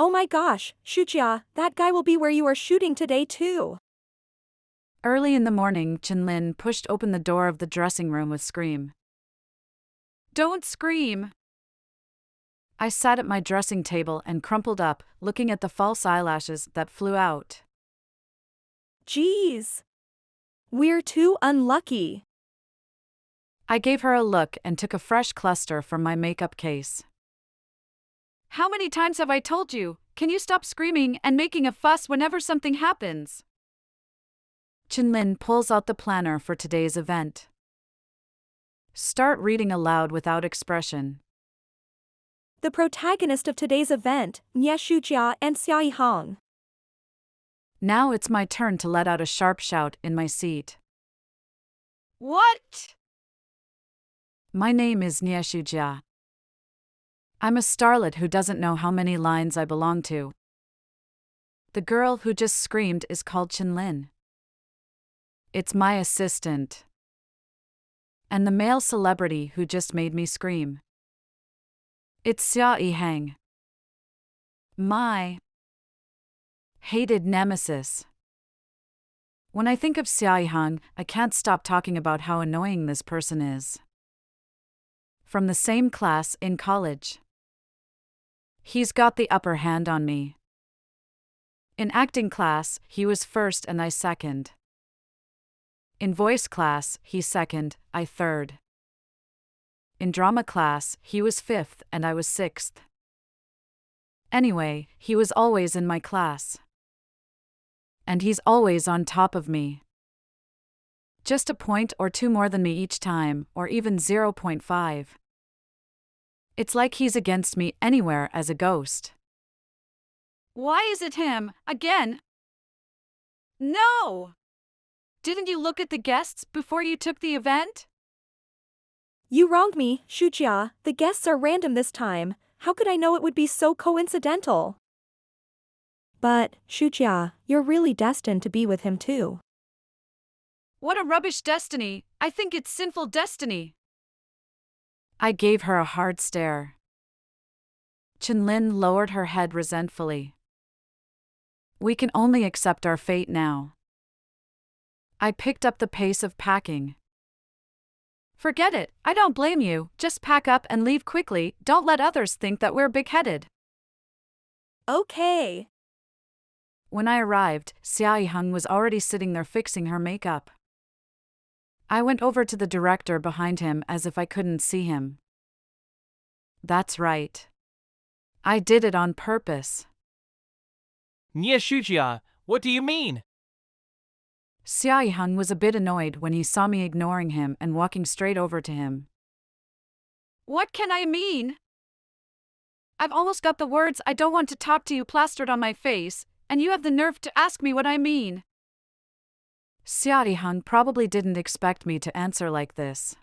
Oh my gosh, Shuchia, that guy will be where you are shooting today too. Early in the morning, Chinlin pushed open the door of the dressing room with scream. Don't scream! I sat at my dressing table and crumpled up, looking at the false eyelashes that flew out. Jeez. We're too unlucky. I gave her a look and took a fresh cluster from my makeup case. How many times have I told you? Can you stop screaming and making a fuss whenever something happens? Chinlin pulls out the planner for today's event. Start reading aloud without expression. The protagonist of today's event, Nye Shuchia and Xiai Hong. Now it's my turn to let out a sharp shout in my seat. What? My name is Nye Shuchia. I'm a starlet who doesn't know how many lines I belong to. The girl who just screamed is called Chinlin. It's my assistant. And the male celebrity who just made me scream. It's Xiao Hang. My hated nemesis. When I think of Xiao Hang, I can't stop talking about how annoying this person is. From the same class in college. He's got the upper hand on me. In acting class, he was first and I second. In voice class, he's second, I third. In drama class, he was fifth and I was sixth. Anyway, he was always in my class. And he's always on top of me. Just a point or two more than me each time, or even 0.5. It's like he's against me anywhere as a ghost. Why is it him, again? No! Didn't you look at the guests before you took the event? You wronged me, Shuchia. The guests are random this time. How could I know it would be so coincidental? But, Shuchia, you're really destined to be with him too. What a rubbish destiny. I think it's sinful destiny. I gave her a hard stare. Chinlin lowered her head resentfully. We can only accept our fate now. I picked up the pace of packing. Forget it, I don't blame you, just pack up and leave quickly, don't let others think that we're big-headed. Okay. When I arrived, Xiao Hung was already sitting there fixing her makeup. I went over to the director behind him as if I couldn't see him. That's right. I did it on purpose. Nye Shuchia, what do you mean? Xiao Hung was a bit annoyed when he saw me ignoring him and walking straight over to him. What can I mean? I've almost got the words I don't want to talk to you plastered on my face, and you have the nerve to ask me what I mean. Xiao Hung probably didn't expect me to answer like this.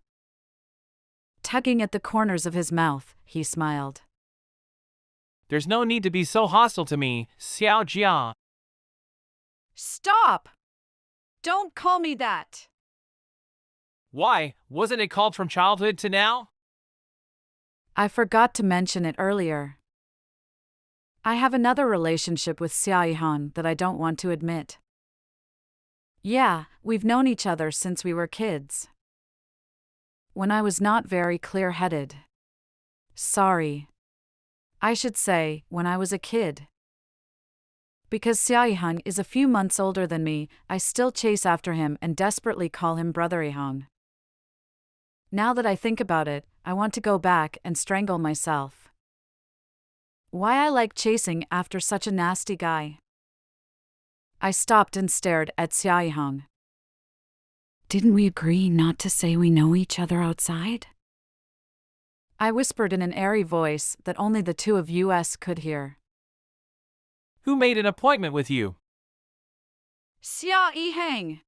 Tugging at the corners of his mouth, he smiled. There's no need to be so hostile to me, Xiao Jia. Stop! Don't call me that. Why? Wasn't it called from childhood to now? I forgot to mention it earlier. I have another relationship with Xiao Han that I don't want to admit. Yeah, we've known each other since we were kids. When I was not very clear-headed. Sorry. I should say, when I was a kid. Because Xiao Hung is a few months older than me, I still chase after him and desperately call him Brother Hung. Now that I think about it, I want to go back and strangle myself. Why I like chasing after such a nasty guy. I stopped and stared at Xiao Hung. Didn't we agree not to say we know each other outside? I whispered in an airy voice that only the two of us could hear. Who made an appointment with you? Xiao Hang.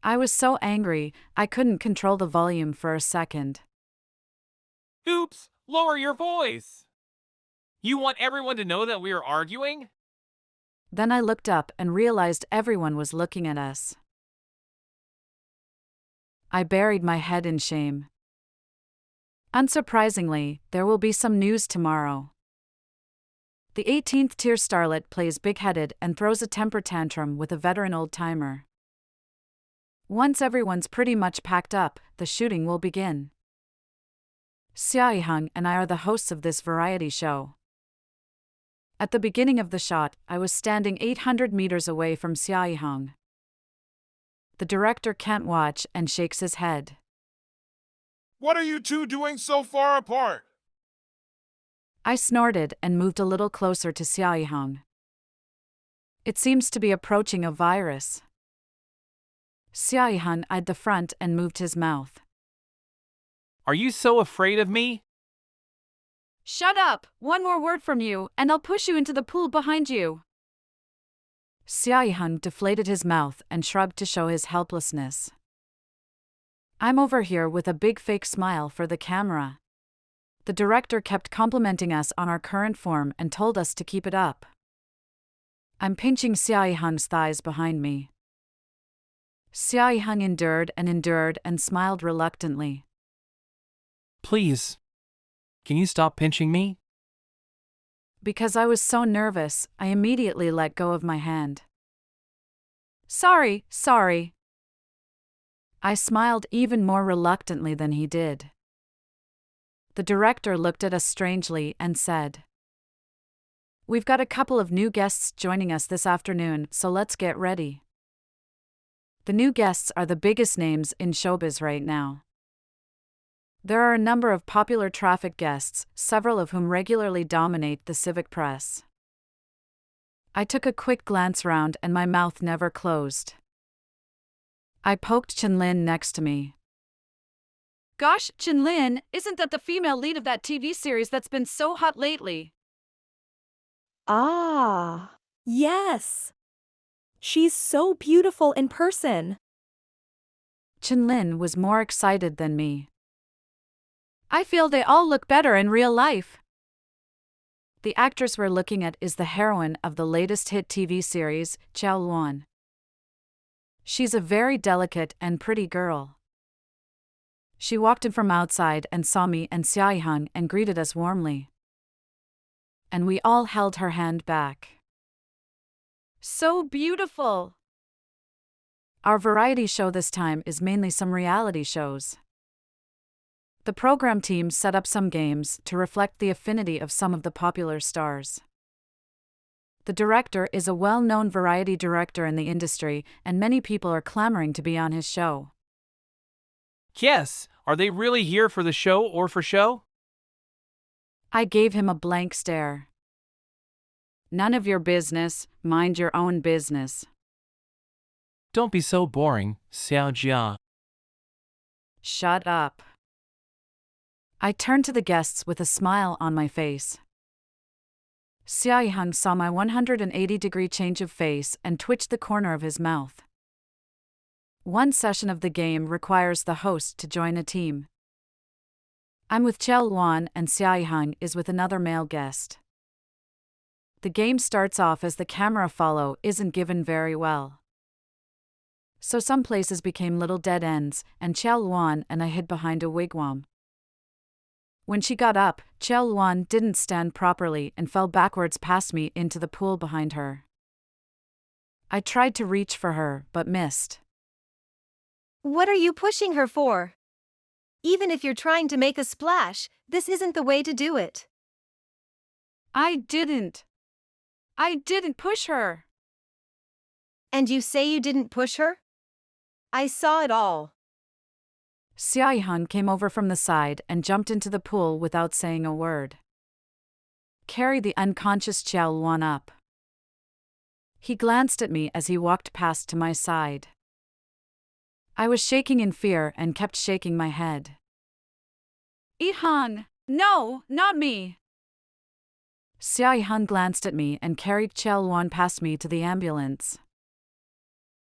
I was so angry, I couldn't control the volume for a second. Oops, lower your voice. You want everyone to know that we are arguing? Then I looked up and realized everyone was looking at us. I buried my head in shame. Unsurprisingly, there will be some news tomorrow. The 18th tier starlet plays big-headed and throws a temper tantrum with a veteran old-timer. Once everyone's pretty much packed up, the shooting will begin. Xiaihang and I are the hosts of this variety show. At the beginning of the shot, I was standing 800 meters away from Xiaihang. The director can't watch and shakes his head. What are you two doing so far apart? I snorted and moved a little closer to Xiaihang. It seems to be approaching a virus. Xiaihang eyed the front and moved his mouth. Are you so afraid of me? Shut up! One more word from you, and I'll push you into the pool behind you. Xiaihang deflated his mouth and shrugged to show his helplessness. I'm over here with a big fake smile for the camera. The director kept complimenting us on our current form and told us to keep it up. I'm pinching Xiaihang's thighs behind me. Xiaihang endured and smiled reluctantly. Please. Can you stop pinching me? Because I was so nervous, I immediately let go of my hand. Sorry. I smiled even more reluctantly than he did. The director looked at us strangely and said, "We've got a couple of new guests joining us this afternoon, so let's get ready." The new guests are the biggest names in showbiz right now. There are a number of popular traffic guests, several of whom regularly dominate the civic press. I took a quick glance round and my mouth never closed. I poked Chenlin next to me. Gosh, Chenlin, isn't that the female lead of that TV series that's been so hot lately? Ah, yes. She's so beautiful in person. Chenlin was more excited than me. I feel they all look better in real life. The actress we're looking at is the heroine of the latest hit TV series, Qiao Luan. She's a very delicate and pretty girl. She walked in from outside and saw me and Xiaihang and greeted us warmly. And we all held her hand back. So beautiful! Our variety show this time is mainly some reality shows. The program team set up some games to reflect the affinity of some of the popular stars. The director is a well-known variety director in the industry, and many people are clamoring to be on his show. Yes. Are they really here for the show or for show? I gave him a blank stare. None of your business, mind your own business. Don't be so boring, Xiao Jia. Shut up. I turned to the guests with a smile on my face. Xiaihang saw my 180-degree change of face and twitched the corner of his mouth. One session of the game requires the host to join a team. I'm with Qiao Luan and Xiaihang is with another male guest. The game starts off as the camera follow isn't given very well. So some places became little dead ends, and Qiao Luan and I hid behind a wigwam. When she got up, Qiao Luan didn't stand properly and fell backwards past me into the pool behind her. I tried to reach for her, but missed. What are you pushing her for? Even if you're trying to make a splash, this isn't the way to do it. I didn't push her. And you say you didn't push her? I saw it all. Xiaihang came over from the side and jumped into the pool without saying a word. Carry the unconscious Qiao Luan up. He glanced at me as he walked past to my side. I was shaking in fear and kept shaking my head. Yihan, no, not me. Xiaihang glanced at me and carried Qiao Luan past me to the ambulance.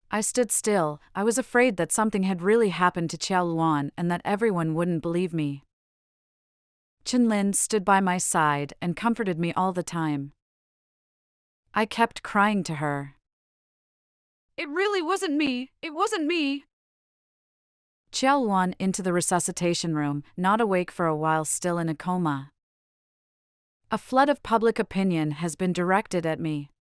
I stood still. I was afraid that something had really happened to Qiao Luan and that everyone wouldn't believe me. Chenlin stood by my side and comforted me all the time. I kept crying to her. It really wasn't me. It wasn't me. Qiao Luan into the resuscitation room, not awake for a while, still in a coma. A flood of public opinion has been directed at me.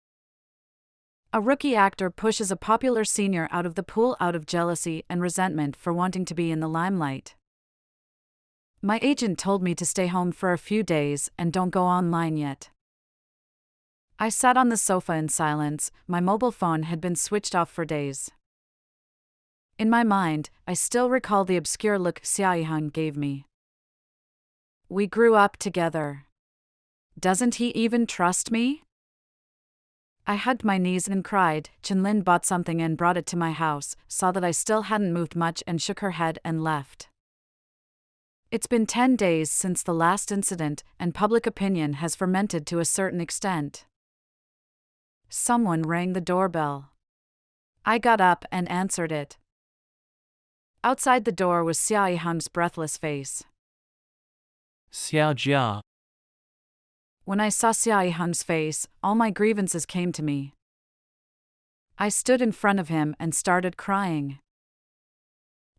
A rookie actor pushes a popular senior out of the pool out of jealousy and resentment for wanting to be in the limelight. My agent told me to stay home for a few days and don't go online yet. I sat on the sofa in silence, my mobile phone had been switched off for days. In my mind, I still recall the obscure look Xiaoyihang gave me. We grew up together. Doesn't he even trust me? I hugged my knees and cried. Chenlin bought something and brought it to my house, saw that I still hadn't moved much and shook her head and left. It's been 10 days since the last incident, and public opinion has fermented to a certain extent. Someone rang the doorbell. I got up and answered it. Outside the door was Xiaoyihang's breathless face. Xiao Jia. When I saw Xiaoyihang's face, all my grievances came to me. I stood in front of him and started crying.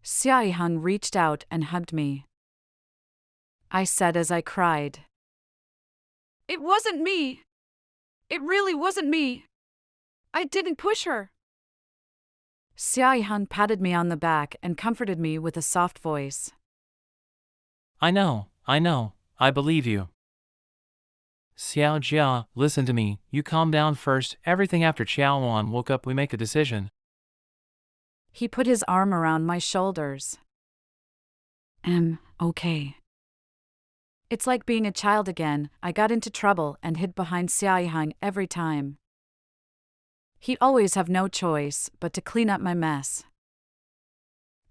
Xiaoyihang reached out and hugged me. I said as I cried, "It wasn't me. It really wasn't me. I didn't push her." Xiaoyihang patted me on the back and comforted me with a soft voice. I know, I believe you. Xiao Jia, listen to me, you calm down first, everything after Qiaowan woke up we make a decision. He put his arm around my shoulders. Okay. It's like being a child again. I got into trouble and hid behind Xiaoyihang every time. He'd always have no choice but to clean up my mess.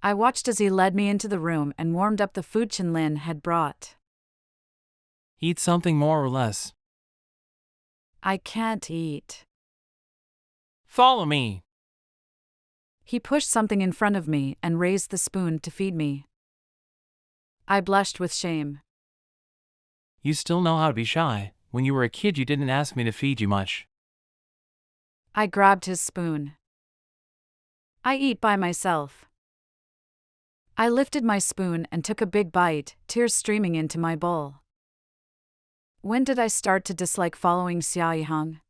I watched as he led me into the room and warmed up the food Chenlin had brought. Eat something more or less. I can't eat. Follow me. He pushed something in front of me and raised the spoon to feed me. I blushed with shame. You still know how to be shy. When you were a kid you didn't ask me to feed you much. I grabbed his spoon. I eat by myself. I lifted my spoon and took a big bite, tears streaming into my bowl. When did I start to dislike following Xiaoyihang?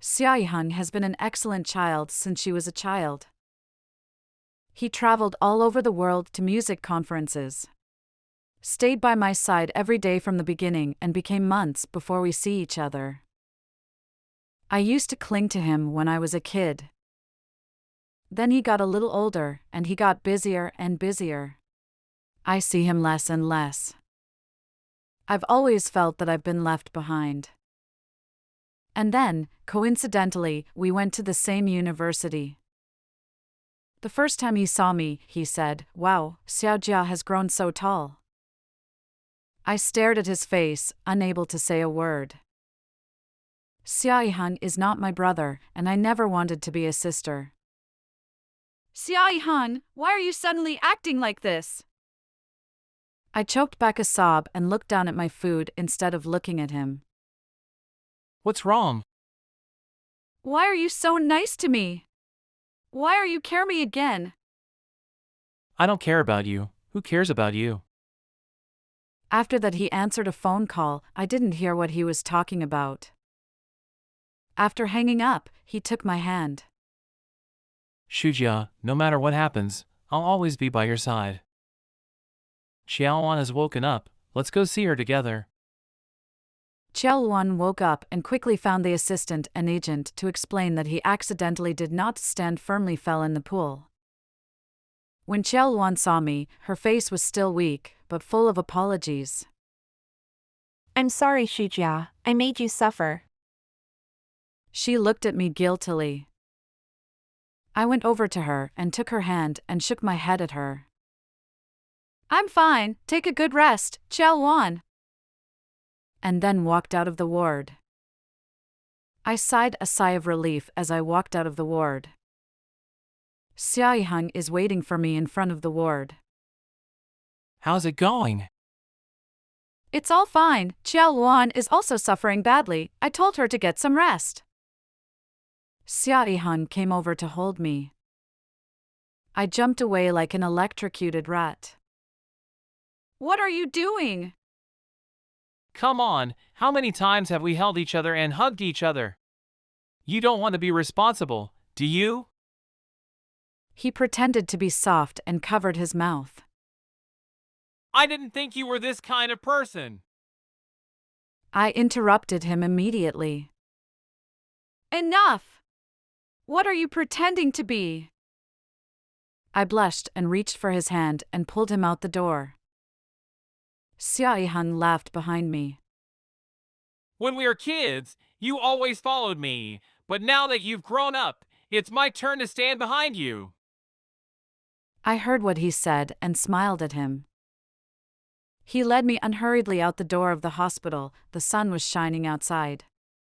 Xiaoyihang has been an excellent child since she was a child. He traveled all over the world to music conferences. Stayed by my side every day from the beginning and became months before we see each other. I used to cling to him when I was a kid. Then he got a little older, and he got busier and busier. I see him less and less. I've always felt that I've been left behind. And then, coincidentally, we went to the same university. The first time he saw me, he said, "Wow, Xiaojia has grown so tall." I stared at his face, unable to say a word. Xiaoyihang is not my brother, and I never wanted to be a sister. Xiaoyihang, why are you suddenly acting like this? I choked back a sob and looked down at my food instead of looking at him. What's wrong? Why are you so nice to me? Why are you care me again? I don't care about you. Who cares about you? After that he answered a phone call. I didn't hear what he was talking about. After hanging up, he took my hand. Shujia, no matter what happens, I'll always be by your side. Qiaowan has woken up, let's go see her together. Qiaowan woke up and quickly found the assistant and agent to explain that he accidentally did not stand firmly fell in the pool. When Qiaowan saw me, her face was still weak, but full of apologies. I'm sorry, Shujia, I made you suffer. She looked at me guiltily. I went over to her and took her hand and shook my head at her. I'm fine, take a good rest, Qiaowan. And then walked out of the ward. I sighed a sigh of relief as I walked out of the ward. Xiaoyihang is waiting for me in front of the ward. How's it going? It's all fine, Qiaowan is also suffering badly, I told her to get some rest. Xiaoyihang came over to hold me. I jumped away like an electrocuted rat. What are you doing? Come on, how many times have we held each other and hugged each other? You don't want to be responsible, do you? He pretended to be soft and covered his mouth. I didn't think you were this kind of person. I interrupted him immediately. Enough! What are you pretending to be? I blushed and reached for his hand and pulled him out the door. Xiao laughed behind me. When we were kids, you always followed me, but now that you've grown up, it's my turn to stand behind you. I heard what he said and smiled at him. He led me unhurriedly out the door of the hospital. The sun was shining outside.